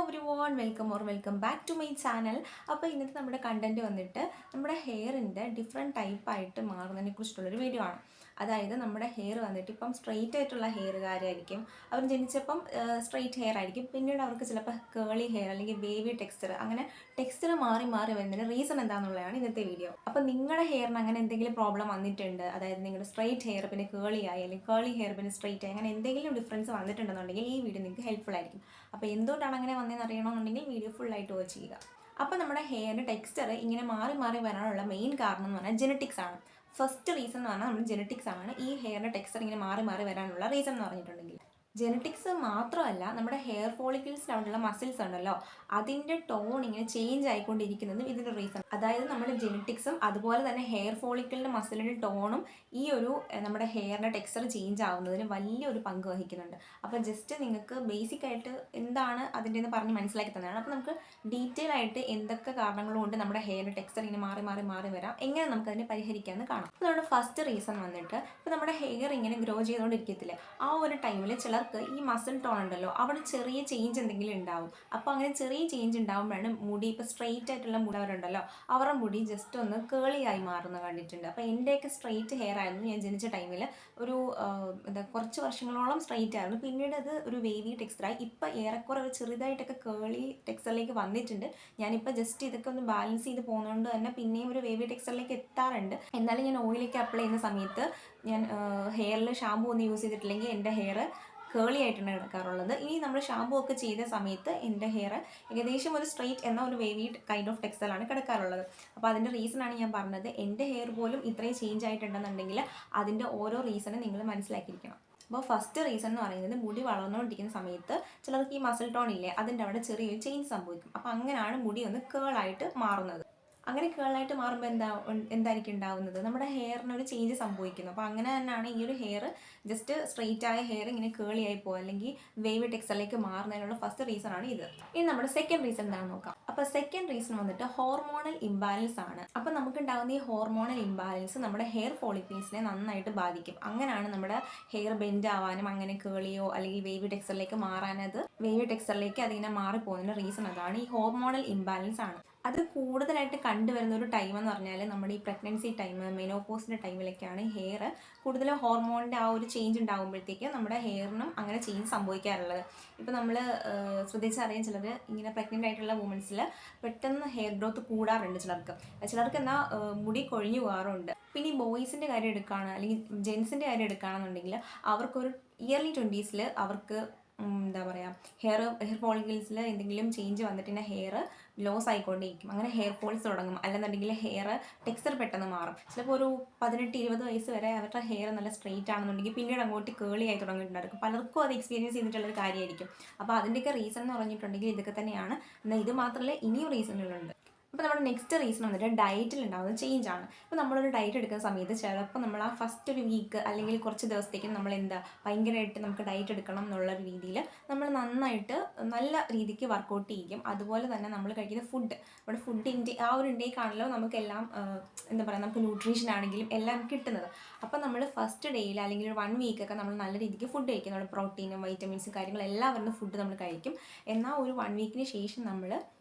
Everyone welcome back to my channel. അപ്പോൾ ഇന്നത്തെ നമ്മുടെ കണ്ടന്റ് വന്നിട്ട് നമ്മുടെ ഹെയറിൻ്റെ ഡിഫറെൻറ്റ് ടൈപ്പായിട്ട് മാറുന്നതിനെ കുറിച്ചിട്ടുള്ളൊരു വീഡിയോ ആണ്. അതായത് നമ്മുടെ ഹെയർ വന്നിട്ട് ഇപ്പം സ്ട്രെയിറ്റ് ആയിട്ടുള്ള ഹെയറുകാരായിരിക്കും, അവർ ജനിച്ചപ്പം സ്ട്രെയിറ്റ് ഹെയർ ആയിരിക്കും, പിന്നീട് അവർക്ക് ചിലപ്പോൾ കേളി ഹെയർ അല്ലെങ്കിൽ വേവി ടെക്സ്ചർ, അങ്ങനെ ടെക്സ്ചർ മാറി മാറി വരുന്നതിന് റീസൺ എന്താണെന്നുള്ളതാണ് ഇന്നത്തെ വീഡിയോ. അപ്പോൾ നിങ്ങളുടെ ഹെയറിന് അങ്ങനെ എന്തെങ്കിലും പ്രോബ്ലം വന്നിട്ടുണ്ട്, അതായത് നിങ്ങളുടെ സ്ട്രെയിറ്റ് ഹെയർ പിന്നെ കേളി ആയി അല്ലെങ്കിൽ കേളി ഹെയർ പിന്നെ സ്ട്രെയിറ്റ് ആയി, അങ്ങനെ എന്തെങ്കിലും ഡിഫറൻസ് വന്നിട്ടുണ്ടെന്നുണ്ടെങ്കിൽ ഈ വീഡിയോ നിങ്ങൾക്ക് ഹെൽപ്ഫുൾ ആയിരിക്കും. അപ്പോൾ എന്തുകൊണ്ടാണ് അങ്ങനെ വന്നതെന്ന് അറിയണമെന്നുണ്ടെങ്കിൽ വീഡിയോ ഫുള്ളായിട്ട് വാച്ച് ചെയ്യുക. അപ്പോൾ നമ്മുടെ ഹെയറിൻ്റെ ടെക്സ്ചർ ഇങ്ങനെ മാറി മാറി വരാനുള്ള മെയിൻ കാരണം എന്ന് പറഞ്ഞാൽ ജെനറ്റിക്സ് ആണ്. ഫസ്റ്റ് റീസൺ എന്ന് പറഞ്ഞാൽ നമ്മൾ ജെനറ്റിക്സ് ആണ് ഈ ഹെയറിൻ്റെ ടെക്സ്ചർ ഇങ്ങനെ മാറി മാറി വരാനുള്ള റീസൺ എന്ന് പറഞ്ഞിട്ടുണ്ടെങ്കിൽ. ജെനറ്റിക്സ് മാത്രമല്ല, നമ്മുടെ ഹെയർ ഫോളിക്കിൾസിലുള്ള മസിൽസ് ഉണ്ടല്ലോ, അതിൻ്റെ ടോൺ ഇങ്ങനെ ചേഞ്ച് ആയിക്കൊണ്ടിരിക്കുന്നതും ഇതിൻ്റെ റീസൺ. അതായത് നമ്മുടെ ജെനറ്റിക്സും അതുപോലെ തന്നെ ഹെയർ ഫോളിക്കിളിൻ്റെ മസിലിൻ്റെ ടോണും ഈ ഒരു നമ്മുടെ ഹെയറിൻ്റെ ടെക്സ്ചർ ചേഞ്ച് ആവുന്നതിന് വലിയൊരു പങ്ക് വഹിക്കുന്നുണ്ട്. അപ്പോൾ ജസ്റ്റ് നിങ്ങൾക്ക് ബേസിക് ആയിട്ട് എന്താണ് അതിൻ്റെന്ന് പറഞ്ഞ് മനസ്സിലാക്കി തന്നതാണ്. അപ്പോൾ നമുക്ക് ഡീറ്റെയിൽ ആയിട്ട് എന്തൊക്കെ കാരണങ്ങൾ കൊണ്ട് നമ്മുടെ ഹെയറിൻ്റെ ടെക്സ്ചർ ഇങ്ങനെ മാറി മാറി മാറി വരാം, എങ്ങനെ നമുക്കതിനെ പരിഹരിക്കാമെന്ന് കാണാം. അപ്പോൾ നമ്മുടെ ഫസ്റ്റ് റീസൺ വന്നിട്ട്, ഇപ്പോൾ നമ്മുടെ ഹെയർ ഇങ്ങനെ ഗ്രോ ചെയ്തുകൊണ്ടിരിക്കത്തില്ലേ, ആ ഒരു ടൈമിൽ ചിലർക്ക് ഈ മസിൽ ടോൺ ഉണ്ടല്ലോ അവിടെ ചെറിയ ചേഞ്ച് എന്തെങ്കിലും ഉണ്ടാവും. അപ്പോൾ അങ്ങനെ ചെറിയ ചേഞ്ച് ഉണ്ടാകുമ്പോഴാണ് മുടി, ഇപ്പോൾ സ്ട്രെയിറ്റ് ആയിട്ടുള്ള മുടിവരുണ്ടല്ലോ അവരുടെ മുടി ജസ്റ്റ് ഒന്ന് കേളിയായി മാറുന്നത് കണ്ടിട്ടുണ്ട്. അപ്പോൾ എൻ്റെയൊക്കെ സ്ട്രെയിറ്റ് ഹെയർ ആയിരുന്നു ഞാൻ ജനിച്ച ടൈമിൽ. ഒരു കുറച്ച് വർഷങ്ങളോളം സ്ട്രെയിറ്റ് ആയിരുന്നു, പിന്നീട് അത് ഒരു വേവി ടെക്സ്ചറായി. ഇപ്പോൾ ഏറെക്കുറെ ഒരു ചെറുതായിട്ടൊക്കെ കേളി ടെക്സ്ചറിലേക്ക് വന്നിട്ടുണ്ട്. ഞാനിപ്പോൾ ജസ്റ്റ് ഇതൊക്കെ ഒന്ന് ബാലൻസ് ചെയ്ത് പോകുന്നതുകൊണ്ട് തന്നെ പിന്നെയും ഒരു വേവി ടെക്സ്ചറിലേക്ക് എത്താറുണ്ട്. എന്നാലും ഞാൻ ഓയിലേക്ക് അപ്ലൈ ചെയ്യുന്ന സമയത്ത് ഞാൻ ഹെയറിൽ ഷാമ്പൂ ഒന്നും യൂസ് ചെയ്തിട്ടില്ലെങ്കിൽ എൻ്റെ ഹെയർ കേളി ആയിട്ടാണ് കിടക്കാറുള്ളത്. ഇനി നമ്മൾ ഷാമ്പൂ ഒക്കെ ചെയ്ത സമയത്ത് എൻ്റെ ഹെയർ ഏകദേശം ഒരു സ്ട്രെയിറ്റ് എന്ന ഒരു വേവി കൈൻഡ് ഓഫ് ടെക്സ്ചറിലാണ് കിടക്കാറുള്ളത്. അപ്പോൾ അതിൻ്റെ റീസണാണ് ഞാൻ പറഞ്ഞത്. എൻ്റെ ഹെയർ പോലും ഇത്രയും ചേഞ്ച് ആയിട്ടുണ്ടെന്നുണ്ടെങ്കിൽ അതിൻ്റെ ഓരോ റീസണും നിങ്ങൾ മനസ്സിലാക്കിയിരിക്കണം. അപ്പോൾ ഫസ്റ്റ് റീസൺ എന്ന് പറയുന്നത്, മുടി വളർന്നുകൊണ്ടിരിക്കുന്ന സമയത്ത് ചിലർക്ക് ഈ മസിൽ ടോൺ ഇല്ലേ അതിൻ്റെ അവിടെ ചെറിയൊരു ചേഞ്ച് സംഭവിക്കും. അപ്പോൾ അങ്ങനെയാണ് മുടി ഒന്ന് കേളായിട്ട് മാറുന്നത്. അങ്ങനെ കേളായിട്ട് മാറുമ്പോൾ എന്തായിരിക്കും ഉണ്ടാവുന്നത്, നമ്മുടെ ഹെയറിനൊരു ചേഞ്ച് സംഭവിക്കുന്നു. അപ്പോൾ അങ്ങനെ തന്നെയാണ് ഈ ഒരു ഹെയർ ജസ്റ്റ് സ്ട്രെയിറ്റ് ആയ ഹെയർ ഇങ്ങനെ കേളിയായി പോകുക അല്ലെങ്കിൽ വേവി ടെക്സ്ചറിലേക്ക് മാറുന്നതിനുള്ള ഫസ്റ്റ് റീസൺ ആണ് ഇത്. ഇനി നമ്മുടെ സെക്കൻഡ് റീസൺ എന്താണെന്ന് നോക്കാം. അപ്പോൾ സെക്കൻഡ് റീസൺ വന്നിട്ട് ഹോർമോണൽ ഇംബാലൻസ് ആണ്. അപ്പോൾ നമുക്കുണ്ടാകുന്ന ഈ ഹോർമോണൽ ഇംബാലൻസ് നമ്മുടെ ഹെയർ ഫോളിക്കിൾസിനെ നന്നായിട്ട് ബാധിക്കും. അങ്ങനെയാണ് നമ്മുടെ ഹെയർ ബെൻഡ് ആവാനും അങ്ങനെ കേളിയോ അല്ലെങ്കിൽ വേവി ടെക്സ്ചറിലേക്ക് മാറാനത് വേവി ടെക്സ്ചറിലേക്ക് അതിങ്ങനെ മാറിപ്പോകുന്നതിന് റീസൺ അതാണ്, ഈ ഹോർമോണൽ ഇംബാലൻസ് ആണ്. അത് കൂടുതലായിട്ട് കണ്ടുവരുന്ന ഒരു ടൈം എന്ന് പറഞ്ഞാൽ നമ്മുടെ ഈ പ്രഗ്നൻസി ടൈം, മെനോപോസിൻ്റെ ടൈമിലൊക്കെയാണ് ഹെയർ കൂടുതൽ ഹോർമോണിൻ്റെ ആ ഒരു ചേഞ്ച് ഉണ്ടാകുമ്പോഴത്തേക്കും നമ്മുടെ ഹെയറിനും അങ്ങനെ ചേഞ്ച് സംഭവിക്കാറുള്ളത്. ഇപ്പോൾ നമ്മൾ ശ്രദ്ധിച്ചറിയാൻ ചിലർ ഇങ്ങനെ പ്രഗ്നൻ്റ് ആയിട്ടുള്ള വുമൻസിൽ പെട്ടെന്ന് ഹെയർ ഗ്രോത്ത് കൂടാറുണ്ട്. ചിലർക്ക് എന്നാൽ മുടി കൊഴിഞ്ഞു പോകാറുണ്ട്. പിന്നെ ഈ ബോയ്സിൻ്റെ കാര്യം എടുക്കുകയാണ് അല്ലെങ്കിൽ ജെൻസിൻ്റെ കാര്യം എടുക്കുകയാണെന്നുണ്ടെങ്കിൽ അവർക്കൊരു ഇയർലി 20s അവർക്ക് എന്താ പറയുക, ഹെയർ ഫോളിക്കിൾസിൽ എന്തെങ്കിലും ചേഞ്ച് വന്നിട്ട് ഹെയർ ലോസ് ആയിക്കൊണ്ടേയിരിക്കും. അങ്ങനെ ഹെയർ ഫോൾസ് തുടങ്ങും. അല്ലെന്നുണ്ടെങ്കിൽ ഹെയർ ടെക്സ്ചർ പെട്ടെന്ന് മാറും. ചിലപ്പോൾ ഒരു 18-20 വയസ്സ് വരെ അവരുടെ ഹെയർ നല്ല സ്ട്രെയിറ്റ് ആണെന്നുണ്ടെങ്കിൽ പിന്നീട് അങ്ങോട്ട് കേളി ആയി തുടങ്ങിയിട്ടുണ്ടായിരിക്കും. പലർക്കും അത് എക്സ്പീരിയൻസ് ചെയ്തിട്ടുള്ളൊരു കാര്യമായിരിക്കും. അപ്പോൾ അതിൻ്റെയൊക്കെ റീസൺ എന്ന് പറഞ്ഞിട്ടുണ്ടെങ്കിൽ ഇതൊക്കെ തന്നെയാണ്. എന്നാൽ ഇത് മാത്രമല്ല, ഇനിയും റീസണുകളുണ്ട്. അപ്പോൾ നമ്മുടെ നെക്സ്റ്റ് റീസൺ വന്നിട്ട് ഡയറ്റിൽ ഉണ്ടാകുന്ന ചേഞ്ച് ആണ്. ഇപ്പോൾ നമ്മളൊരു ഡയറ്റ് എടുക്കുന്ന സമയത്ത് ചിലപ്പോൾ നമ്മൾ ആ ഫസ്റ്റ് ഒരു വീക്ക് അല്ലെങ്കിൽ കുറച്ച് ദിവസത്തേക്കും നമ്മൾ ഭയങ്കരമായിട്ട് നമുക്ക് ഡയറ്റ് എടുക്കണം എന്നുള്ള രീതിയിൽ നമ്മൾ നന്നായിട്ട് നല്ല രീതിക്ക് വർക്കൗട്ട് ചെയ്യും. അതുപോലെ തന്നെ നമ്മൾ കഴിക്കുന്ന നമ്മുടെ ഫുഡിൻ്റെ ആ ഒരു ഇൻടേക്ക് ആണല്ലോ നമുക്കെല്ലാം എന്താ പറയുക, നമുക്ക് ന്യൂട്രീഷൻ ആണെങ്കിലും എല്ലാം കിട്ടുന്നത്. അപ്പോൾ നമ്മൾ ഫസ്റ്റ് ഡേയിൽ അല്ലെങ്കിൽ ഒരു 1 വീക്കൊക്കെ നമ്മൾ നല്ല രീതിക്ക് ഫുഡ് കഴിക്കും. നമ്മൾ പ്രോട്ടീനും വൈറ്റമിൻസും കാര്യങ്ങളെല്ലാം വരുന്ന ഫുഡ് നമ്മൾ കഴിക്കും. എന്നാൽ ഒരു 1 വീക്കിന് ശേഷം നമ്മൾ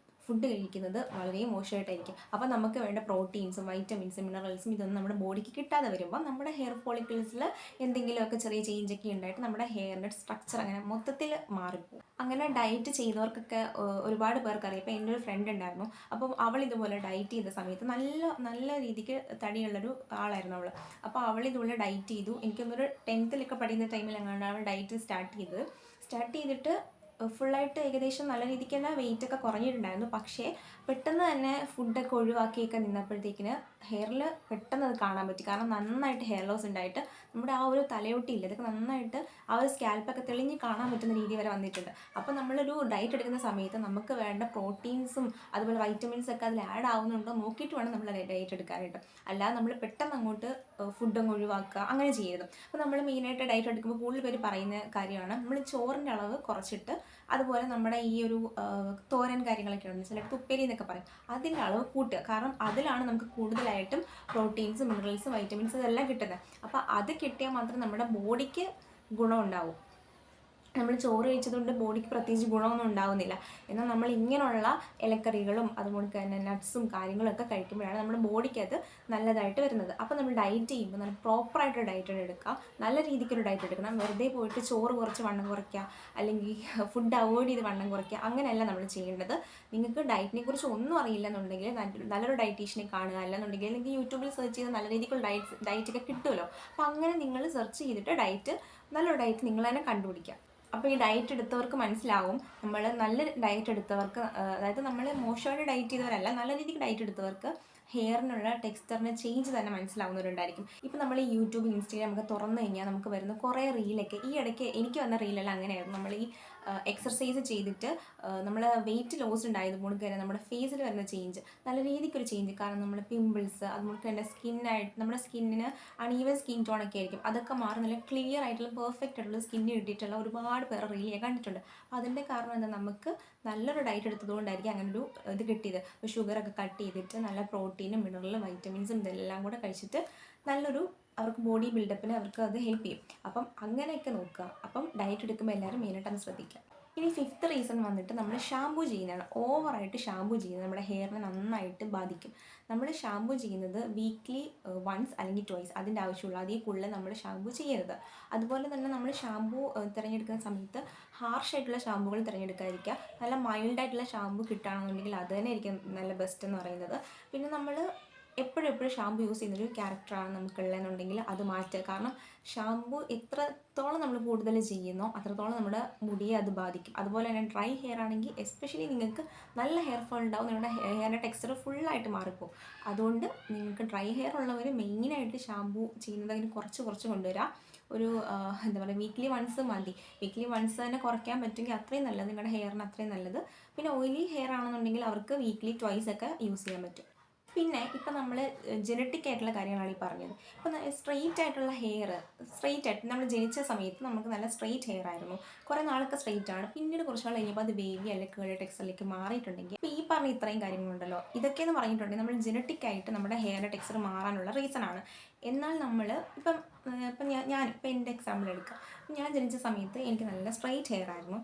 ഫുഡ് കഴിക്കുന്നത് വളരെ മോശമായിട്ടായിരിക്കും. അപ്പോൾ നമുക്ക് വേണ്ട പ്രോട്ടീൻസും വൈറ്റമിൻസും മിനറൽസും ഇതൊന്നും നമ്മുടെ ബോഡിക്ക് കിട്ടാതെ വരുമ്പോൾ നമ്മുടെ ഹെയർ ഫോളിക്കിൾസിൽ എന്തെങ്കിലുമൊക്കെ ചെറിയ ചേഞ്ചൊക്കെ ഉണ്ടായിട്ട് നമ്മുടെ ഹെയറിൻ്റെ സ്ട്രക്ചർ അങ്ങനെ മൊത്തത്തിൽ മാറിപ്പോകും. അങ്ങനെ ഡയറ്റ് ചെയ്തവർക്കൊക്കെ ഒരുപാട് പേർക്കറിയാം. ഇപ്പോൾ എൻ്റെ ഒരു ഫ്രണ്ട് ഉണ്ടായിരുന്നു. അപ്പം അവൾ ഇതുപോലെ ഡയറ്റ് ചെയ്ത സമയത്ത് നല്ല രീതിക്ക് തടിയുള്ളൊരു ആളായിരുന്നു അവൾ. അപ്പോൾ അവൾ ഇതുപോലെ ഡയറ്റ് ചെയ്തു. എനിക്കൊന്നൊരു 10th പഠിക്കുന്ന ടൈമിൽ എങ്ങാണ്ട് അവൾ ഡയറ്റ് സ്റ്റാർട്ട് ചെയ്തിട്ട് ഫുള്ളായിട്ട് ഏകദേശം നല്ല രീതിക്ക് തന്നെ വെയിറ്റൊക്കെ കുറഞ്ഞിട്ടുണ്ടായിരുന്നു. പക്ഷേ പെട്ടെന്ന് തന്നെ ഫുഡൊക്കെ ഒഴിവാക്കിയൊക്കെ നിന്നപ്പോഴത്തേക്കിന് ഹെയറിൽ പെട്ടെന്ന് അത് കാണാൻ പറ്റി. കാരണം നന്നായിട്ട് ഹെയർ ലോസ് ഉണ്ടായിട്ട് നമ്മുടെ ആ ഒരു തലയൊട്ടിയില്ല, ഇതൊക്കെ നന്നായിട്ട് ആ ഒരു സ്കാൽപ്പൊക്കെ തെളിഞ്ഞ് കാണാൻ പറ്റുന്ന രീതി വരെ വന്നിട്ടുണ്ട്. അപ്പോൾ നമ്മളൊരു ഡയറ്റ് എടുക്കുന്ന സമയത്ത് നമുക്ക് വേണ്ട പ്രോട്ടീൻസും അതുപോലെ വൈറ്റമിൻസൊക്കെ അതിൽ ആഡ് ആവുന്നുണ്ടോ നോക്കിയിട്ട് വേണം നമ്മൾ ഡയറ്റ് എടുക്കാനായിട്ട്. അല്ലാതെ നമ്മൾ പെട്ടെന്ന് അങ്ങോട്ട് ഫുഡൊന്നും ഒഴിവാക്കുക അങ്ങനെ ചെയ്യരുത്. അപ്പോൾ നമ്മൾ മെയിനായിട്ട് ഡയറ്റ് എടുക്കുമ്പോൾ കൂടുതൽ പേര് പറയുന്ന കാര്യമാണ് നമ്മൾ ചോറിൻ്റെ അളവ് കുറച്ചിട്ട് അതുപോലെ നമ്മുടെ ഈ ഒരു തോരൻ കാര്യങ്ങളൊക്കെ ഉണ്ട്, ചിലർക്ക് ഉപ്പേരി എന്നൊക്കെ പറയും, അതിൻ്റെ അളവ് കൂട്ടുക. കാരണം അതിലാണ് നമുക്ക് കൂടുതലായിട്ടും പ്രോട്ടീൻസും മിനറൽസും വൈറ്റമിൻസും ഇതെല്ലാം കിട്ടുന്നത്. അപ്പോൾ അത് കിട്ടിയാൽ മാത്രം നമ്മുടെ ബോഡിക്ക് ഗുണം ഉണ്ടാവും. നമ്മൾ ചോറ് കഴിച്ചതുകൊണ്ട് ബോഡിക്ക് പ്രത്യേകിച്ച് ഗുണമൊന്നും ഉണ്ടാവുന്നില്ല. എന്നാൽ നമ്മൾ ഇങ്ങനെയുള്ള ഇലക്കറികളും അതുപോലെ തന്നെ നട്ട്സും കാര്യങ്ങളൊക്കെ കഴിക്കുമ്പോഴാണ് നമ്മുടെ ബോഡിക്ക് അത് നല്ലതായിട്ട് വരുന്നത്. അപ്പോൾ നമ്മൾ ഡയറ്റ് ചെയ്യുമ്പോൾ നല്ല പ്രോപ്പറായിട്ട് ഡയറ്റ് എടുക്കുക, നല്ല രീതിക്കൊരു ഡയറ്റ് എടുക്കണം. വെറുതെ പോയിട്ട് ചോറ് കുറച്ച് വണ്ണം കുറയ്ക്കുക, അല്ലെങ്കിൽ ഫുഡ് അവോയ്ഡ് ചെയ്ത് വണ്ണം കുറയ്ക്കുക, അങ്ങനെയല്ല നമ്മൾ ചെയ്യേണ്ടത്. നിങ്ങൾക്ക് ഡയറ്റിനെ കുറിച്ച് ഒന്നും അറിയില്ല എന്നുണ്ടെങ്കിൽ നല്ലൊരു ഡയറ്റീഷ്യനെ കാണുക, അല്ലെന്നുണ്ടെങ്കിൽ അല്ലെങ്കിൽ യൂട്യൂബിൽ സെർച്ച് ചെയ്ത് നല്ല രീതിക്കുള്ള ഡയറ്റൊക്കെ കിട്ടുമല്ലോ. അപ്പോൾ അങ്ങനെ നിങ്ങൾ സെർച്ച് ചെയ്തിട്ട് നല്ലൊരു ഡയറ്റ് നിങ്ങൾ തന്നെ കണ്ടുപിടിക്കുക. അപ്പോൾ ഈ ഡയറ്റ് എടുത്തവർക്ക് മനസ്സിലാവും, നമ്മൾ നല്ല ഡയറ്റ് എടുത്തവർക്ക്, അതായത് നമ്മൾ മോശമായിട്ട് ഡയറ്റ് ചെയ്തവരല്ല, നല്ല രീതിക്ക് ഡയറ്റ് എടുത്തവർക്ക് ഹെയറിനുള്ള ടെക്സ്ചറിന് ചേഞ്ച് തന്നെ മനസ്സിലാവുന്നവരുണ്ടായിരിക്കും. ഇപ്പോൾ നമ്മൾ ഈ യൂട്യൂബ്, ഇൻസ്റ്റാഗ്രാം ഒക്കെ തുറന്നു കഴിഞ്ഞാൽ നമുക്ക് വരുന്ന കുറേ റീലൊക്കെ, ഈ ഇടയ്ക്ക് എനിക്ക് വന്ന റീലെല്ലാം അങ്ങനെയായിരുന്നു. നമ്മൾ ഈ എക്സർസൈസ് ചെയ്തിട്ട് നമ്മൾ വെയിറ്റ് ലോസ് ഉണ്ടായതുകൊണ്ട് തന്നെ നമ്മുടെ ഫേസിൽ വരുന്ന ചേഞ്ച്, നല്ല രീതിക്കൊരു ചേഞ്ച്. കാരണം നമ്മൾ പിമ്പിൾസ്, അതുപോലെ തന്നെ നമ്മുടെ സ്കിന്നിന് അണീവൻ സ്കിൻ ടോണൊക്കെ ആയിരിക്കും, അതൊക്കെ മാറി നല്ല ക്ലിയർ ആയിട്ടുള്ള പെർഫെക്റ്റ് ആയിട്ടുള്ള സ്കിന്ന് കിട്ടിയിട്ടുള്ള ഒരുപാട് പേർ റീൽ ഞാൻ കണ്ടിട്ടുണ്ട്. അപ്പോൾ അതിൻ്റെ കാരണം എന്താ, നമുക്ക് നല്ലൊരു ഡയറ്റ് എടുത്തതുകൊണ്ടായിരിക്കും അങ്ങനൊരു ഇത് കിട്ടിയത്. ഇപ്പോൾ ഷുഗറൊക്കെ കട്ട് ചെയ്തിട്ട് നല്ല പ്രോട്ടീനും മിനറലും വൈറ്റമിൻസും ഇതെല്ലാം കൂടെ കഴിച്ചിട്ട് നല്ലൊരു അവർക്ക് ബോഡി ബിൽഡപ്പിന് അവർക്ക് അത് ഹെൽപ്പ് ചെയ്യും. അപ്പം അങ്ങനെയൊക്കെ നോക്കുക. അപ്പം ഡയറ്റ് എടുക്കുമ്പോൾ എല്ലാവരും മെയിനായിട്ട് അത് ശ്രദ്ധിക്കുക. ഇനി 5th റീസൺ വന്നിട്ട് നമ്മൾ ഷാമ്പൂ ചെയ്യുന്നതാണ്. ഓവറായിട്ട് ഷാമ്പൂ ചെയ്യുന്നത് നമ്മുടെ ഹെയറിനെ നന്നായിട്ട് ബാധിക്കും. നമ്മൾ ഷാമ്പൂ ചെയ്യുന്നത് വീക്ക്ലി വൺസ് അല്ലെങ്കിൽ ട്വൈസ്, അതിൻ്റെ ആവശ്യമുള്ളൂ, അതിൽ കൂടുതൽ നമ്മൾ ഷാമ്പൂ ചെയ്യരുത്. അതുപോലെ തന്നെ നമ്മൾ ഷാമ്പൂ തിരഞ്ഞെടുക്കുന്ന സമയത്ത് ഹാർഷായിട്ടുള്ള ഷാമ്പുകൾ തിരഞ്ഞെടുക്കാതിരിക്കുക. നല്ല മൈൽഡായിട്ടുള്ള ഷാമ്പൂ കിട്ടുകയാണെന്നുണ്ടെങ്കിൽ അത് തന്നെ ആയിരിക്കും നല്ല ബെസ്റ്റ് എന്ന് പറയുന്നത്. പിന്നെ നമ്മൾ എപ്പോഴും ഷാമ്പു യൂസ് ചെയ്യുന്നൊരു ക്യാരക്ടറാണ് നമുക്കുള്ളതെന്നുണ്ടെങ്കിൽ അത് മാറ്റുക. കാരണം ഷാമ്പു എത്രത്തോളം നമ്മൾ കൂടുതൽ ചെയ്യുന്നോ അത്രത്തോളം നമ്മുടെ മുടിയെ അത് ബാധിക്കും. അതുപോലെ തന്നെ ഡ്രൈ ഹെയർ ആണെങ്കിൽ എസ്പെഷ്യലി നിങ്ങൾക്ക് നല്ല ഹെയർ ഫോൾ ഉണ്ടാവും, നിങ്ങളുടെ ഹെയറിൻ്റെ ടെക്സ്ചർ ഫുള്ളായിട്ട് മാറിപ്പോകും. അതുകൊണ്ട് നിങ്ങൾക്ക് ഡ്രൈ ഹെയർ ഉള്ളവർ മെയിനായിട്ട് ഷാമ്പു ചെയ്യുന്നത് അതിന് കുറച്ച് കൊണ്ടുവരിക. ഒരു എന്താ പറയുക, വീക്ക്ലി വൺസ് മതി. വീക്ക്ലി വൺസ് തന്നെ കുറയ്ക്കാൻ പറ്റുമെങ്കിൽ അത്രയും നല്ലത്, നിങ്ങളുടെ ഹെയറിന് അത്രയും നല്ലത്. പിന്നെ ഓയിലി ഹെയർ ആണെന്നുണ്ടെങ്കിൽ അവർക്ക് വീക്ക്ലി ട്വൈസ് ഒക്കെ യൂസ് ചെയ്യാൻ പറ്റും. പിന്നെ ഇപ്പം നമ്മൾ ജനറ്റിക് ആയിട്ടുള്ള കാര്യങ്ങളാണ് ഈ പറഞ്ഞത്. ഇപ്പം സ്ട്രെയിറ്റ് ആയിട്ടുള്ള ഹെയർ, സ്ട്രെയിറ്റ് ആയിട്ട് നമ്മൾ ജനിച്ച സമയത്ത് നമുക്ക് നല്ല സ്ട്രെയിറ്റ് ഹെയർ ആയിരുന്നു, കുറേ നാളൊക്കെ സ്ട്രെയിറ്റ് ആണ്. പിന്നീട് കുറച്ച് നാൾ കഴിഞ്ഞപ്പോൾ അത് വേവി അല്ലെങ്കിൽ കേളി ടെക്സ്ചറിലേക്ക് മാറിയിട്ടുണ്ടെങ്കിൽ, ഇപ്പോൾ ഈ പറഞ്ഞ ഇത്രയും കാര്യങ്ങളുണ്ടല്ലോ, ഇതൊക്കെയെന്ന് പറഞ്ഞിട്ടുണ്ടെങ്കിൽ നമ്മൾ ജനറ്റിക് ആയിട്ട് നമ്മുടെ ഹെയറിൻ്റെ ടെക്സ്ചർ മാറാനുള്ള റീസൺ ആണ്. എന്നാൽ നമ്മൾ ഇപ്പം ഇപ്പം എൻ്റെ എക്സാമ്പിൾ എടുക്കാം. ഞാൻ ജനിച്ച സമയത്ത് എനിക്ക് നല്ല സ്ട്രെയിറ്റ് ഹെയർ ആയിരുന്നു,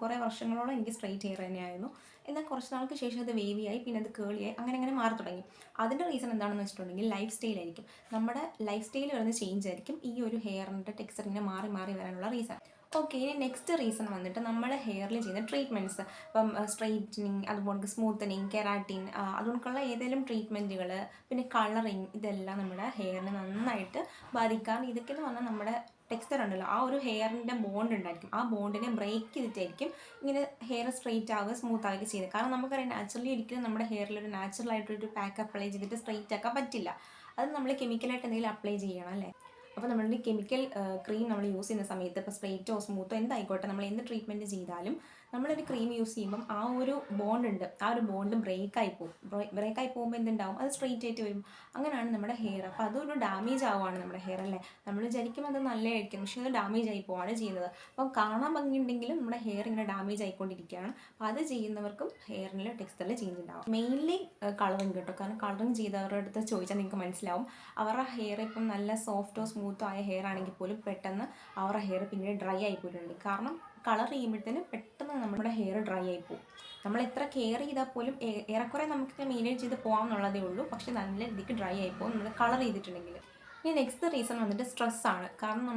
കുറേ വർഷങ്ങളോളം എനിക്ക് സ്ട്രെയിറ്റ് ഹെയർ തന്നെയായിരുന്നു. എന്നാൽ കുറച്ച് നാൾക്ക് ശേഷം അത് വേവിയായി, പിന്നെ അത് കേളിയായി, അങ്ങനെ മാറി തുടങ്ങി. അതിൻ്റെ റീസൺ എന്താണെന്ന് വെച്ചിട്ടുണ്ടെങ്കിൽ ലൈഫ് സ്റ്റൈലായിരിക്കും. നമ്മുടെ ലൈഫ് സ്റ്റൈൽ വരുന്ന ചേഞ്ച് ആയിരിക്കും ഈ ഒരു ഹെയറിൻ്റെ ടെക്സ്ചർ ഇങ്ങനെ മാറി വരാനുള്ള റീസൺ. ഓക്കെ, ഇനി നെക്സ്റ്റ് റീസൺ വന്നിട്ട് നമ്മുടെ ഹെയറിൽ ചെയ്യുന്ന ട്രീറ്റ്മെൻറ്റ്സ്. ഇപ്പം സ്ട്രെയിറ്റനിങ്, അതുപോലെ സ്മൂത്തനിങ്, കെരാറ്റിൻ, അതുകൊണ്ടുള്ള ഏതെങ്കിലും ട്രീറ്റ്മെൻറ്റുകൾ, പിന്നെ കളറിങ്, ഇതെല്ലാം നമ്മുടെ ഹെയറിനെ നന്നായിട്ട് ബാധിക്കാം. ഇതൊക്കെയെന്ന് പറഞ്ഞാൽ നമ്മുടെ ടെക്സ്ചർ ഉണ്ടല്ലോ, ആ ഒരു ഹെയറിൻ്റെ ബോണ്ട് ഉണ്ടായിരിക്കും, ആ ബോണ്ടിനെ ബ്രേക്ക് ചെയ്തിട്ടായിരിക്കും ഇങ്ങനെ ഹെയർ സ്ട്രെയിറ്റ് ആവുക, സ്മൂത്ത് ആവുക ചെയ്യുന്നത്. കാരണം നമുക്കറിയാം, നാച്ചുറലി ഒരിക്കലും നമ്മുടെ ഹെയറിൽ ഒരു നാച്ചുറൽ ആയിട്ടൊരു പാക്ക് അപ്ലൈ ചെയ്തിട്ട് സ്ട്രെയിറ്റ് ആക്കാൻ പറ്റില്ല. അത് നമ്മൾ കെമിക്കലായിട്ട് എന്തെങ്കിലും അപ്ലൈ ചെയ്യണം അല്ലേ. അപ്പോൾ നമ്മളുടെ കെമിക്കൽ ക്രീം നമ്മൾ യൂസ് ചെയ്യുന്ന സമയത്ത്, ഇപ്പോൾ സ്ട്രെയിറ്റോ സ്മൂത്തോ എന്തായിക്കോട്ടെ, നമ്മൾ എന്ത് ട്രീറ്റ്മെൻറ്റ് ചെയ്താലും നമ്മളൊരു ക്രീം യൂസ് ചെയ്യുമ്പം ആ ഒരു ബോണ്ട് ബ്രേക്കായി പോകുമ്പോൾ എന്തുണ്ടാവും, അത് സ്ട്രെയിറ്റ് ആയിട്ട് വരും. അങ്ങനെയാണ് നമ്മുടെ ഹെയർ. അപ്പോൾ അതൊരു ഡാമേജ് ആവുകയാണ് നമ്മുടെ ഹെയർ അല്ലേ. നമ്മൾ വിചാരിക്കും അത് നല്ലതായിരിക്കും, പക്ഷേ അത് ഡാമേജ് ആയി പോവാണ് ചെയ്യുന്നത്. അപ്പം കാണാൻ ഭംഗിയുണ്ടെങ്കിലും നമ്മുടെ ഹെയർ ഇങ്ങനെ ഡാമേജ് ആയിക്കൊണ്ടിരിക്കുകയാണ്. അപ്പോൾ അത് ചെയ്യുന്നവർക്കും ഹെയറിൻ്റെ ടെക്സ്ചറിൽ ചേഞ്ച് ഉണ്ടാവും. മെയിൻലി കളറിങ് കേട്ടോ. കാരണം കളറിങ് ചെയ്തവരുടെ അടുത്ത് ചോദിച്ചാൽ നിങ്ങൾക്ക് മനസ്സിലാവും, അവരുടെ ഹെയർ ഇപ്പം നല്ല സോഫ്റ്റോ സ്മൂത്തോ ആയ ഹെയർ ആണെങ്കിൽ പോലും പെട്ടെന്ന് അവരുടെ ഹെയർ പിന്നീട് ഡ്രൈ ആയി പോയിട്ടുണ്ട്. കാരണം കളർ ചെയ്യുമ്പോഴത്തേനും പെട്ടെന്ന് നമ്മുടെ ഹെയർ ഡ്രൈ ആയി പോകും. നമ്മൾ എത്ര കെയർ ചെയ്താൽ പോലും ഏറെക്കുറെ നമുക്ക് മെയിൻറ്റെയിൻ ചെയ്ത് പോകാം എന്നുള്ളതേ ഉള്ളൂ, പക്ഷേ നല്ല രീതിക്ക് ഡ്രൈ ആയി പോകും നമ്മൾ കളർ ചെയ്തിട്ടുണ്ടെങ്കിൽ. ഇനി നെക്സ്റ്റ് റീസൺ വന്നിട്ട് സ്ട്രെസ്സാണ്. കാരണം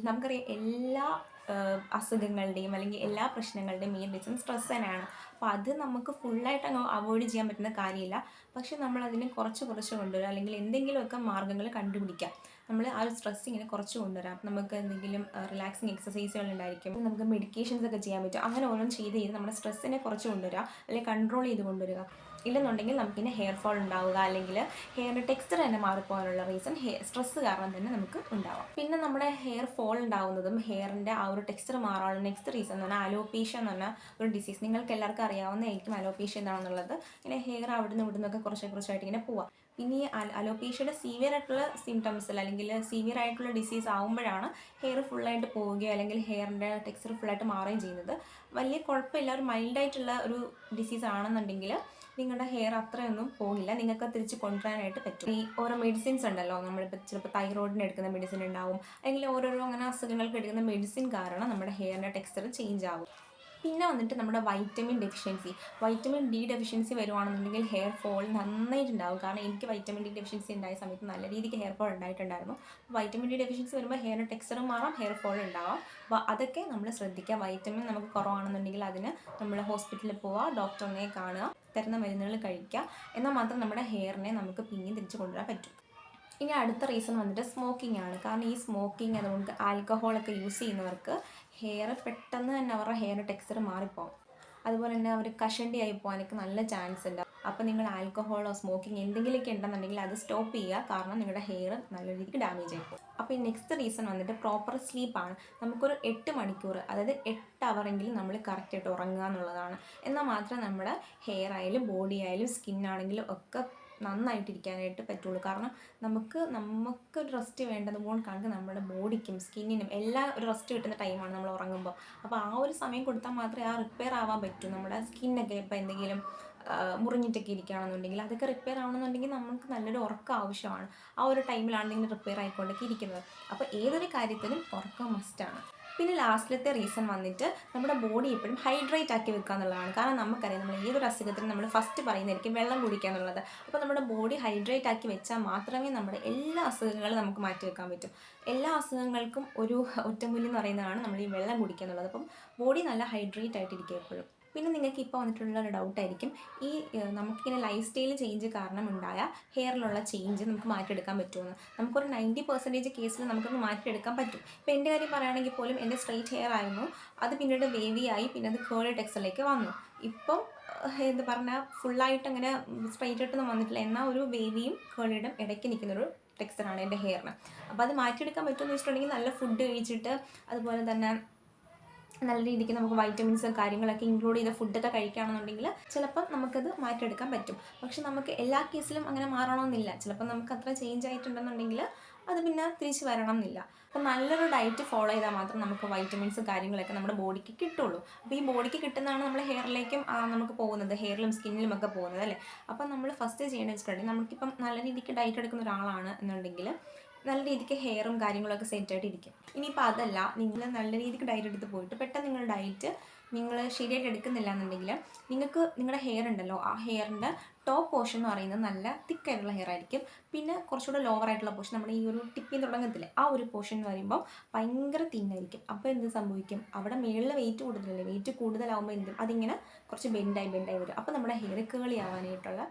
നമുക്കറിയാം എല്ലാ അസുഖങ്ങളുടെയും അല്ലെങ്കിൽ എല്ലാ പ്രശ്നങ്ങളുടെയും മെയിൻ റീസൺ സ്ട്രെസ് തന്നെയാണ്. അപ്പോൾ അത് നമുക്ക് ഫുള്ളായിട്ട് അങ്ങ് അവോയ്ഡ് ചെയ്യാൻ പറ്റുന്ന കാര്യമില്ല, പക്ഷേ നമ്മളതിനെ കുറച്ച് കൊണ്ടുവരിക, അല്ലെങ്കിൽ എന്തെങ്കിലുമൊക്കെ മാർഗ്ഗങ്ങൾ കണ്ടുപിടിക്കുക. നമ്മൾ ആ ഒരു സ്ട്രെസ് ഇങ്ങനെ കുറച്ച് കൊണ്ടുവരാം. നമുക്ക് എന്തെങ്കിലും റിലാക്സിങ് എക്സസൈസുകൾ ഉണ്ടായിരിക്കും, നമുക്ക് മെഡിക്കേഷൻസ് ഒക്കെ ചെയ്യാൻ പറ്റും. അങ്ങനെ ഓരോന്നും ചെയ്ത് നമ്മുടെ സ്ട്രെസ്സിനെ കുറച്ച് കൊണ്ടുവരിക, അല്ലെങ്കിൽ കൺട്രോൾ ചെയ്ത് കൊണ്ടുവരിക. ഇല്ലെന്നുണ്ടെങ്കിൽ നമുക്കിങ്ങനെ ഹെയർ ഫോൾ ഉണ്ടാവുക, അല്ലെങ്കിൽ ഹെയറിൻ്റെ ടെക്സ്ചർ തന്നെ മാറിപ്പോകാനുള്ള റീസൺ സ്ട്രെസ്സ് കാരണം തന്നെ നമുക്ക് ഉണ്ടാവാം. പിന്നെ നമ്മുടെ ഹെയർ ഫോൾ ഉണ്ടാവുന്നതും ഹെയറിൻ്റെ ആ ഒരു ടെക്സ്ചർ മാറാനുള്ള നെക്സ്റ്റ് റീസൺ എന്ന് പറഞ്ഞാൽ അലോപേഷ്യ എന്ന് പറഞ്ഞ ഒരു ഡിസീസ്. നിങ്ങൾക്ക് എല്ലാവർക്കും അറിയാവുന്നതായിരിക്കും അലോപേഷ്യ എന്താണെന്നുള്ളത്. ഇങ്ങനെ ഹെയർ അവിടെ നിന്ന് ഇവിടുന്നൊക്കെ കുറച്ചായിട്ട് ഇങ്ങനെ പോവാം. പിന്നെ ഈ അലോപേഷ്യയുടെ സീവിയർ ആയിട്ടുള്ള സിംറ്റംസിൽ അല്ലെങ്കിൽ സീവിയർ ആയിട്ടുള്ള ഡിസീസ് ആകുമ്പോഴാണ് ഹെയർ ഫുള്ളായിട്ട് പോവുകയോ അല്ലെങ്കിൽ ഹെയറിൻ്റെ ടെക്സ്ചർ ഫുള്ളായിട്ട് മാറുകയും ചെയ്യുന്നത്. വലിയ കുഴപ്പമില്ല, ഒരു മൈൽഡായിട്ടുള്ള ഒരു ഡിസീസ് ആണെന്നുണ്ടെങ്കിൽ നിങ്ങളുടെ ഹെയർ അത്രയൊന്നും പോകില്ല, നിങ്ങൾക്ക് തിരിച്ച് കൊണ്ടുവരാനായിട്ട് പറ്റും. ഈ ഓരോ മെഡിസിൻസ് ഉണ്ടല്ലോ, നമ്മളിപ്പോൾ ചിലപ്പോൾ തൈറോയിഡിന് എടുക്കുന്ന മെഡിസിൻ ഉണ്ടാവും, അല്ലെങ്കിൽ ഓരോരോ അങ്ങനെ അസുഖങ്ങൾക്ക് എടുക്കുന്ന മെഡിസിൻ കാരണം നമ്മുടെ ഹെയറിൻ്റെ ടെക്സ്ചർ ചേഞ്ച് ആകും. പിന്നെ വന്നിട്ട് നമ്മുടെ വൈറ്റമിൻ ഡി ഡെഫിഷ്യൻസി വരുവാണെന്നുണ്ടെങ്കിൽ ഹെയർ ഫോൾ നന്നായിട്ടുണ്ടാവും. കാരണം എനിക്ക് വൈറ്റമിൻ ഡി ഡെഫിഷ്യൻസി ഉണ്ടായ സമയത്ത് നല്ല രീതിക്ക് ഹെയർ ഫോൾ ഉണ്ടായിട്ടുണ്ടായിരുന്നു. വൈറ്റമിൻ ഡി ഡെഫിഷ്യൻസി വരുമ്പോൾ ഹെയറിൻ്റെ ടെക്സ്ചറും മാറാം, ഹെയർ ഫോൾ ഉണ്ടാവാം. അപ്പോൾ അതൊക്കെ നമ്മൾ ശ്രദ്ധിക്കുക. വൈറ്റമിൻ നമുക്ക് കുറവാണെന്നുണ്ടെങ്കിൽ അതിന് നമ്മൾ ഹോസ്പിറ്റലിൽ പോവുക, ഡോക്ടറിനെ കാണുക, തരുന്ന മരുന്നുകൾ കഴിക്കുക. എന്നാൽ മാത്രം നമ്മുടെ ഹെയറിനെ നമുക്ക് പിന്നെയും തിരിച്ചു കൊണ്ടുവരാൻ പറ്റും. ഇനി അടുത്ത റീസൺ വന്നിട്ട് സ്മോക്കിംഗ് ആണ്. കാരണം ഈ സ്മോക്കിംഗ് അതുകൊണ്ട് ആൽക്കഹോളൊക്കെ യൂസ് ചെയ്യുന്നവർക്ക് ഹെയർ പെട്ടെന്ന് തന്നെ അവരുടെ ഹെയർ ടെക്സ്ചർ മാറിപ്പോകും. അതുപോലെ തന്നെ അവർ കഷണ്ടിയായി പോകാനൊക്കെ നല്ല ചാൻസ് ഉണ്ട്. അപ്പോൾ നിങ്ങൾ ആൽക്കഹോളോ സ്മോക്കിംഗ് എന്തെങ്കിലുമൊക്കെ ഉണ്ടെന്നുണ്ടെങ്കിൽ അത് സ്റ്റോപ്പ് ചെയ്യുക. കാരണം നിങ്ങളുടെ ഹെയർ നല്ല രീതിക്ക് ഡാമേജ് ആയിപ്പോകും. അപ്പോൾ ഈ നെക്സ്റ്റ് റീസൺ വന്നിട്ട് പ്രോപ്പർ സ്ലീപ്പാണ്. നമുക്കൊരു 8 മണിക്കൂർ, അതായത് 8 അവറെങ്കിലും നമ്മൾ കറക്റ്റായിട്ട് ഉറങ്ങുക എന്നുള്ളതാണ്. എന്നാൽ മാത്രമേ നമ്മുടെ ഹെയർ ആയാലും ബോഡി ആയാലും സ്കിന്നാണെങ്കിലും ഒക്കെ നന്നായിട്ടിരിക്കാനായിട്ട് പറ്റുള്ളൂ. കാരണം നമുക്കൊരു റെസ്റ്റ് വേണ്ടതുപോലെ കണക്ക് നമ്മുടെ ബോഡിക്കും സ്കിന്നിനും എല്ലാം ഒരു റെസ്റ്റ് കിട്ടുന്ന ടൈമാണ് നമ്മൾ ഉറങ്ങുമ്പോൾ. അപ്പോൾ ആ ഒരു സമയം കൊടുത്താൽ മാത്രമേ ആ റിപ്പയർ ആവാൻ പറ്റൂ. നമ്മുടെ സ്കിന്നൊക്കെ ഇപ്പോൾ എന്തെങ്കിലും മുറിഞ്ഞിട്ടൊക്കെ ഇരിക്കുകയാണെന്നുണ്ടെങ്കിൽ അതൊക്കെ റിപ്പയർ ആവണമെന്നുണ്ടെങ്കിൽ നമുക്ക് നല്ലൊരു ഉറക്കം ആവശ്യമാണ്. ആ ഒരു ടൈമിലാണെങ്കിൽ റിപ്പയർ ആയിക്കൊണ്ടൊക്കെ ഇരിക്കുന്നത്. അപ്പോൾ ഏതൊരു കാര്യത്തിനും ഉറക്കം മസ്റ്റാണ്. പിന്നെ ലാസ്റ്റിലത്തെ റീസൺ വന്നിട്ട് നമ്മുടെ ബോഡി എപ്പോഴും ഹൈഡ്രേറ്റ് ആക്കി വെക്കുക എന്നുള്ളതാണ്. കാരണം നമുക്കറിയാം, നമ്മൾ ഏതൊരു അസുഖത്തിനും നമ്മൾ ഫസ്റ്റ് പറയുന്നതായിരിക്കും വെള്ളം കുടിക്കുക എന്നുള്ളത്. അപ്പോൾ നമ്മുടെ ബോഡി ഹൈഡ്രേറ്റ് ആക്കി വെച്ചാൽ മാത്രമേ നമ്മുടെ എല്ലാ അസുഖങ്ങളും നമുക്ക് മാറ്റി വെക്കാൻ പറ്റും. എല്ലാ അസുഖങ്ങൾക്കും ഒരു ഒറ്റമൂലി എന്ന് പറയുന്നതാണ് നമ്മൾ ഈ വെള്ളം കുടിക്കുക എന്നുള്ളത്. അപ്പം ബോഡി നല്ല ഹൈഡ്രേറ്റ് ആയിട്ടിരിക്കുക എപ്പോഴും. പിന്നെ നിങ്ങൾക്ക് ഇപ്പോൾ വന്നിട്ടുള്ള ഒരു ഡൗട്ടായിരിക്കും, ഈ നമുക്കിങ്ങനെ ലൈഫ് സ്റ്റൈൽ ചേഞ്ച് കാരണം ഉണ്ടായ ഹെയറിലുള്ള ചേഞ്ച് നമുക്ക് മാറ്റിയെടുക്കാൻ പറ്റുമെന്ന്. നമുക്കൊരു 90% കേസിൽ നമുക്കൊന്ന് മാറ്റിയെടുക്കാൻ പറ്റും. ഇപ്പോൾ എൻ്റെ കാര്യം പറയുകയാണെങ്കിൽ പോലും എൻ്റെ സ്ട്രെയിറ്റ് ഹെയർ ആയിരുന്നു, അത് പിന്നീട് വേവി ആയി, പിന്നെ അത് കേളി ടെക്സ്ചറിലേക്ക് വന്നു. ഇപ്പം എന്താ പറഞ്ഞാൽ ഫുള്ളായിട്ട് അങ്ങനെ സ്ട്രെയിറ്റ് ആയിട്ടൊന്നും വന്നിട്ടില്ല, എന്നാൽ ഒരു വേവിയും കേളിയുടെ ഇടയ്ക്ക് നിൽക്കുന്നൊരു ടെക്സ്ചറാണ് എൻ്റെ ഹെയറിന്. അപ്പോൾ അത് മാറ്റിയെടുക്കാൻ പറ്റുമെന്ന് വെച്ചിട്ടുണ്ടെങ്കിൽ നല്ല ഫുഡ് കഴിച്ചിട്ട്, അതുപോലെ തന്നെ നല്ല രീതിക്ക് നമുക്ക് വൈറ്റമിൻസ് കാര്യങ്ങളൊക്കെ ഇൻക്ലൂഡ് ചെയ്ത ഫുഡൊക്കെ കഴിക്കുകയാണെന്നുണ്ടെങ്കിൽ ചിലപ്പം നമുക്കത് മാറ്റിയെടുക്കാൻ പറ്റും. പക്ഷെ നമുക്ക് എല്ലാ കേസിലും അങ്ങനെ മാറണമെന്നില്ല. ചിലപ്പോൾ നമുക്ക് അത്ര ചേഞ്ച് ആയിട്ടുണ്ടെന്നുണ്ടെങ്കിൽ അത് പിന്നെ തിരിച്ച് വരണം എന്നില്ല. അപ്പോൾ നല്ലൊരു ഡയറ്റ് ഫോളോ ചെയ്താൽ മാത്രം നമുക്ക് വൈറ്റമിൻസ് കാര്യങ്ങളൊക്കെ നമ്മുടെ ബോഡിക്ക് കിട്ടുള്ളൂ. അപ്പോൾ ഈ ബോഡിക്ക് കിട്ടുന്നതാണ് നമ്മുടെ ഹെയറിലേക്കും നമുക്ക് പോകുന്നത്, ഹെയറിലും സ്കിന്നിലും ഒക്കെ പോകുന്നത് അല്ലേ. അപ്പം നമ്മൾ ഫസ്റ്റ് ചെയ്യേണ്ടത് വെച്ചിട്ടുണ്ടെങ്കിൽ നമുക്കിപ്പം നല്ല രീതിക്ക് ഡയറ്റ് എടുക്കുന്ന ഒരാളാണ് എന്നുണ്ടെങ്കിൽ നല്ല രീതിക്ക് ഹെയറും കാര്യങ്ങളൊക്കെ സെറ്റായിട്ട് ഇരിക്കും. ഇനിയിപ്പോൾ അതല്ല, നിങ്ങൾ നല്ല രീതിക്ക് ഡയറ്റ് എടുത്ത് പോയിട്ട് പെട്ടെന്ന് നിങ്ങളുടെ ഡയറ്റ് നിങ്ങൾ ശരിയായിട്ട് എടുക്കുന്നില്ല എന്നുണ്ടെങ്കിൽ നിങ്ങൾക്ക് നിങ്ങളുടെ ഹെയർ ഉണ്ടല്ലോ, ആ ഹെയറിൻ്റെ ടോപ്പ് പോർഷൻ എന്ന് പറയുന്നത് നല്ല തിക്കായിട്ടുള്ള ഹെയർ ആയിരിക്കും. പിന്നെ കുറച്ചുകൂടെ ലോവർ ആയിട്ടുള്ള പോർഷൻ, നമ്മുടെ ഈ ഒരു ടിപ്പിൽ തുടങ്ങത്തില്ലേ, ആ ഒരു പോർഷൻ എന്ന് പറയുമ്പോൾ ഭയങ്കര തിന്നായിരിക്കും. അപ്പോൾ എന്ത് സംഭവിക്കും, അവിടെ മുകളിൽ വെയിറ്റ് കൂടുതലല്ലേ, വെയിറ്റ് കൂടുതലാവുമ്പോൾ എന്തും അതിങ്ങനെ കുറച്ച് ബെൻഡായി വരും. അപ്പോൾ നമ്മുടെ ഹെയർ കേളി ആവാനായിട്ടുള്ള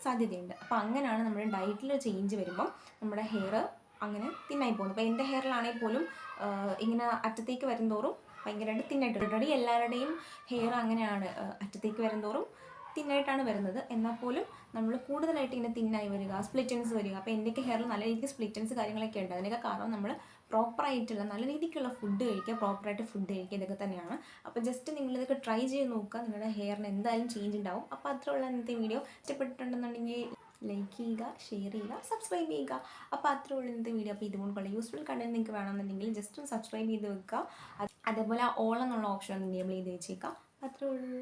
സാധ്യതയുണ്ട്. അപ്പോൾ അങ്ങനെയാണ് നമ്മുടെ ഡയറ്റിൽ ചേഞ്ച് വരുമ്പോൾ നമ്മുടെ ഹെയർ അങ്ങനെ തിന്നായി പോകുന്നു. അപ്പോൾ എൻ്റെ ഹെയറിലാണെങ്കിൽ പോലും ഇങ്ങനെ അറ്റത്തേക്ക് വരുന്തോറും ഭയങ്കരമായിട്ട് തിന്നായിട്ട് ഓൾറെഡി എല്ലാവരുടെയും ഹെയർ അങ്ങനെയാണ്, അറ്റത്തേക്ക് വരുന്തോറും തിന്നായിട്ടാണ് വരുന്നത്. എന്നാൽ പോലും നമ്മൾ കൂടുതലായിട്ട് ഇങ്ങനെ തിന്നായി വരിക, സ്പ്ലിറ്റൻസ് വരിക. അപ്പോൾ എൻ്റെയൊക്കെ ഹെയറിൽ നല്ല രീതിക്ക് സ്പ്ലിറ്റൻസ് കാര്യങ്ങളൊക്കെ ഉണ്ട്. അതിനൊക്കെ കാരണം നമ്മൾ പ്രോപ്പറായിട്ടുള്ള നല്ല രീതിക്കുള്ള ഫുഡ് കഴിക്കുക, പ്രോപ്പറായിട്ട് ഫുഡ് കഴിക്കുക, ഇതൊക്കെ തന്നെയാണ്. അപ്പോൾ ജസ്റ്റ് നിങ്ങളിതൊക്കെ ട്രൈ ചെയ്ത് നോക്കുക, നിങ്ങളുടെ ഹെയറിന് എന്തായാലും ചേഞ്ച് ഉണ്ടാവും. അപ്പോൾ അത്രയുള്ള ഇന്നത്തെ വീഡിയോ ഇഷ്ടപ്പെട്ടിട്ടുണ്ടെന്നുണ്ടെങ്കിൽ ലൈക്ക് ചെയ്യുക, ഷെയർ ചെയ്യുക, സബ്സ്ക്രൈബ് ചെയ്യുക. അപ്പോൾ അത്രേ ഉള്ളൂ ഇന്നത്തെ വീഡിയോ. അപ്പോൾ ഇതുകൊണ്ടുള്ള യൂസ്ഫുൾ കണ്ടന്റ് നിങ്ങൾക്ക് വേണമെന്നുണ്ടെങ്കിൽ ജസ്റ്റ് ഒന്ന് സബ്സ്ക്രൈബ് ചെയ്ത് വെക്കുക. അതേപോലെ ഓൾ എന്നുള്ള ഓപ്ഷൻ ഒന്ന് എനേബിൾ ചെയ്ത് വെച്ചേക്കാം. അത്രേ ഉള്ളൂ.